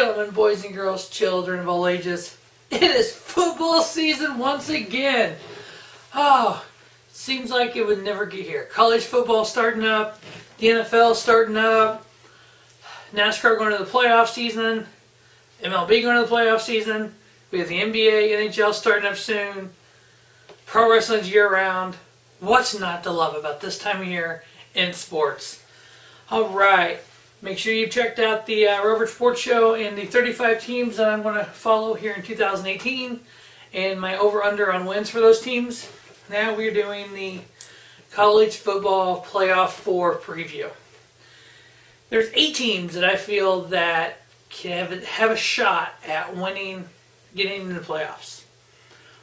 gentlemen, boys and girls, children of all ages, it is football season once again. Oh, seems like it would never get here. College football starting up, the NFL starting up, NASCAR going to the playoff season, MLB going to the playoff season, we have the NBA, NHL starting up soon, pro wrestling's year-round. What's not to love about this time of year in sports? All right. Make sure you've checked out the Rover Sports Show and the 35 teams that I'm going to follow here in 2018 and my over-under on wins for those teams. Now we're doing the College Football Playoff 4 preview. There's 8 teams that I feel that can have a shot at winning, getting into the playoffs.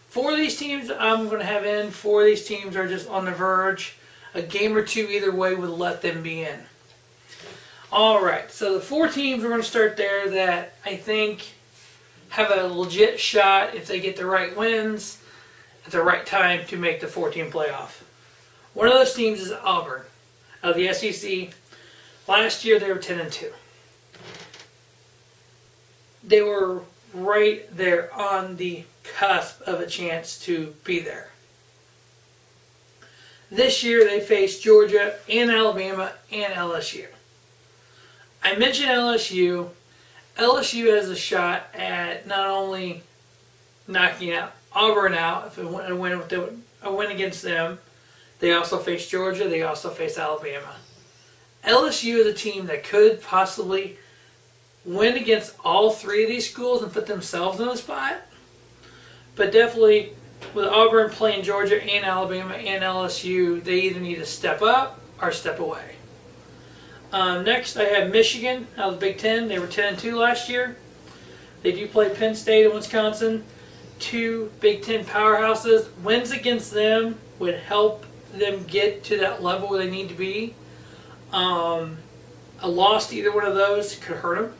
4 of these teams I'm going to have in. 4 of these teams are just on the verge. A game or two either way would let them be in. Alright, so the 4 teams we're going to start there that I think have a legit shot if they get the right wins at the right time to make the 4-team playoff. One of those teams is Auburn of the SEC. Last year they were 10-2. They were right there on the cusp of a chance to be there. This year they faced Georgia and Alabama and LSU. I mentioned LSU. LSU has a shot at not only knocking out Auburn out if it win a win against them. They also face Georgia. They also face Alabama. LSU is a team that could possibly win against all 3 of these schools and put themselves in a spot. But definitely with Auburn playing Georgia and Alabama and LSU, they either need to step up or step away. Next, I have Michigan out of the Big Ten. They were 10-2 last year. They do play Penn State and Wisconsin, 2 Big Ten powerhouses. Wins against them would help them get to that level where they need to be. A loss to either one of those could hurt them.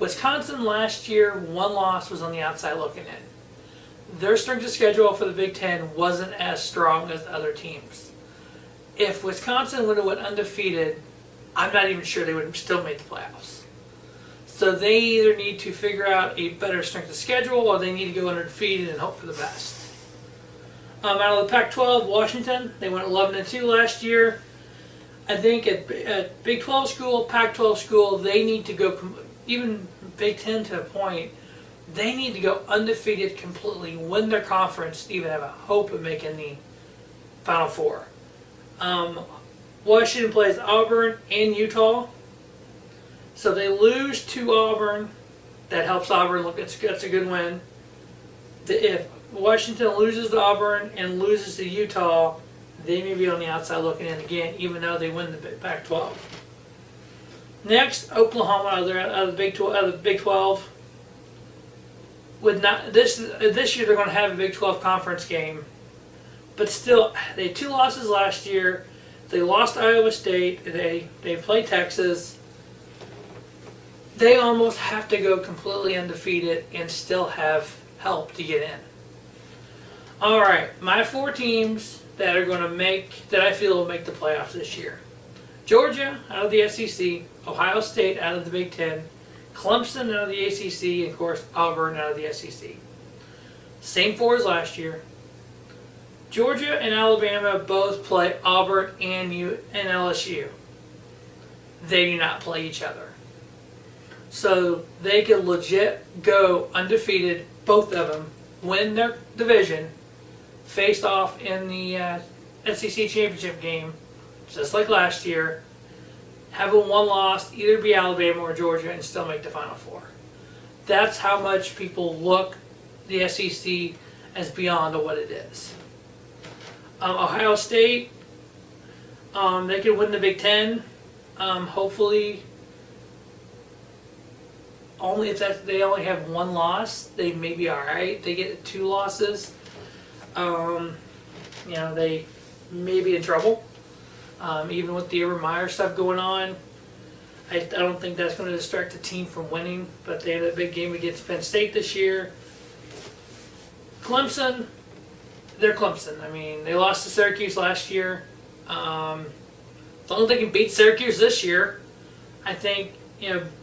Wisconsin last year, 1 loss was on the outside looking in. Their strength of schedule for the Big Ten wasn't as strong as other teams. If Wisconsin would have went undefeated, I'm not even sure they would have still made the playoffs. So they either need to figure out a better strength of schedule or they need to go undefeated and hope for the best. Out of the Pac-12, Washington, they went 11-2 last year. I think at Big 12 school, Pac-12 school, they need to go, even Big 10 to a point, they need to go undefeated completely, win their conference to even have a hope of making the Final Four. Washington plays Auburn and Utah. So they lose to Auburn. That helps Auburn look, that's a good win. If Washington loses to Auburn and loses to Utah, they may be on the outside looking in again, even though they win the Pac-12. Next, Oklahoma out of the Big 12. Would not this year they're going to have a Big 12 conference game, but still they had 2 losses last year. They lost Iowa State. They played Texas. They almost have to go completely undefeated and still have help to get in. All right, my 4 teams that are going to that I feel will make the playoffs this year: Georgia out of the SEC, Ohio State out of the Big Ten, Clemson out of the ACC, and of course Auburn out of the SEC. Same 4 as last year. Georgia and Alabama both play Auburn and LSU. They do not play each other. So they could legit go undefeated, both of them, win their division, faced off in the SEC championship game, just like last year, have a 1 loss, either be Alabama or Georgia, and still make the Final Four. That's how much people look the SEC as beyond what it is. Ohio State, they could win the Big Ten. Hopefully, only if they only have 1 loss, they may be all right. They get 2 losses, they may be in trouble. Even with the Urban Meyer stuff going on, I don't think that's going to distract the team from winning. But they had a big game against Penn State this year. Clemson, they're Clemson. I mean, they lost to Syracuse last year. As long as they can beat Syracuse this year, I think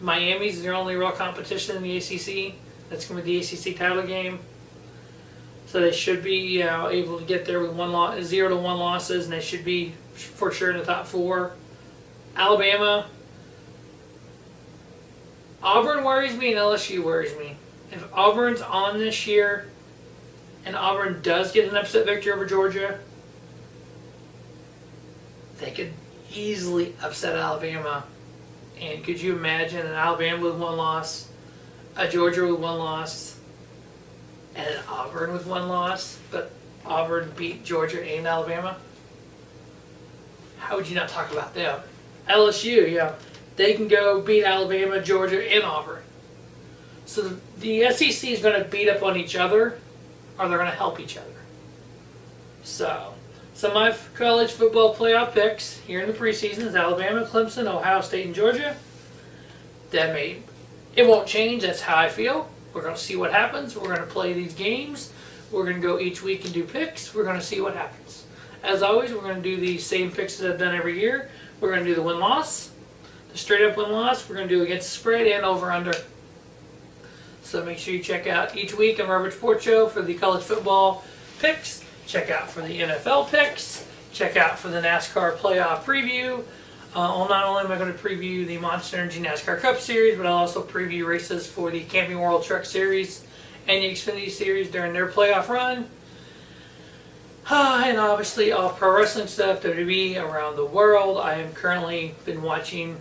Miami's their only real competition in the ACC. That's going to be the ACC title game. So they should be able to get there with 0-1 losses, and they should be for sure in the top 4. Alabama, Auburn worries me, and LSU worries me. If Auburn's on this year, and Auburn does get an upset victory over Georgia, they could easily upset Alabama. And could you imagine an Alabama with 1 loss, a Georgia with 1 loss, and an Auburn with 1 loss, but Auburn beat Georgia and Alabama? How would you not talk about them? LSU, yeah, they can go beat Alabama, Georgia, and Auburn. So the SEC is going to beat up on each other, or they're going to help each other. So my college football playoff picks here in the preseason is Alabama, Clemson, Ohio State, and Georgia. It won't change. That's how I feel. We're going to see what happens. We're going to play these games. We're going to go each week and do picks. We're going to see what happens. As always, we're going to do the same picks that I've done every year. We're going to do the win-loss, the straight-up win-loss. We're going to do against the spread and over-under. So make sure you check out each week on Robert Sports Show for the college football picks. Check out for the NFL picks. Check out for the NASCAR playoff preview. Not only am I going to preview the Monster Energy NASCAR Cup Series, but I'll also preview races for the Camping World Truck Series and the Xfinity Series during their playoff run. And obviously all pro wrestling stuff, WWE around the world. I am currently been watching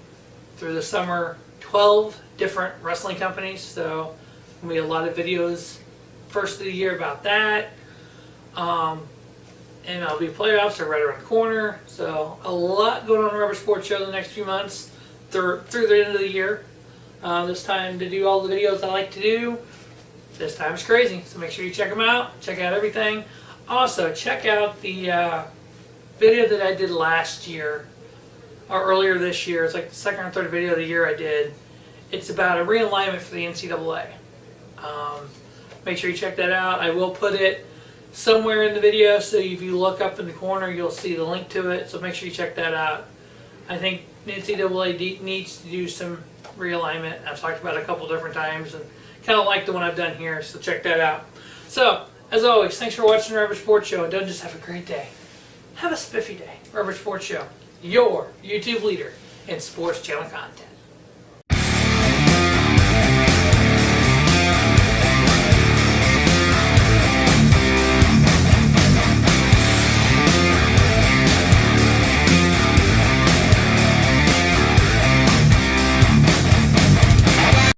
through the summer 12 different wrestling companies, so there'll be a lot of videos first of the year about that. And MLB playoffs are right around the corner, so a lot going on in the Rubber Sports Show the next few months through the end of the year. This time to do all the videos I like to do. This time is crazy, so make sure you check them out. Check out everything. Also, check out the video that I did last year, or earlier this year. It's like the second or third video of the year I did. It's about a realignment for the NCAA. Make sure you check that out. I will put it somewhere in the video, so if you look up in the corner, you'll see the link to it. So make sure you check that out. I think the NCAA needs to do some realignment. I've talked about it a couple different times, and kind of like the one I've done here, so check that out. So, as always, thanks for watching the Rubber Sports Show, and don't just have a great day. Have a spiffy day. Rubber Sports Show, your YouTube leader in sports channel content.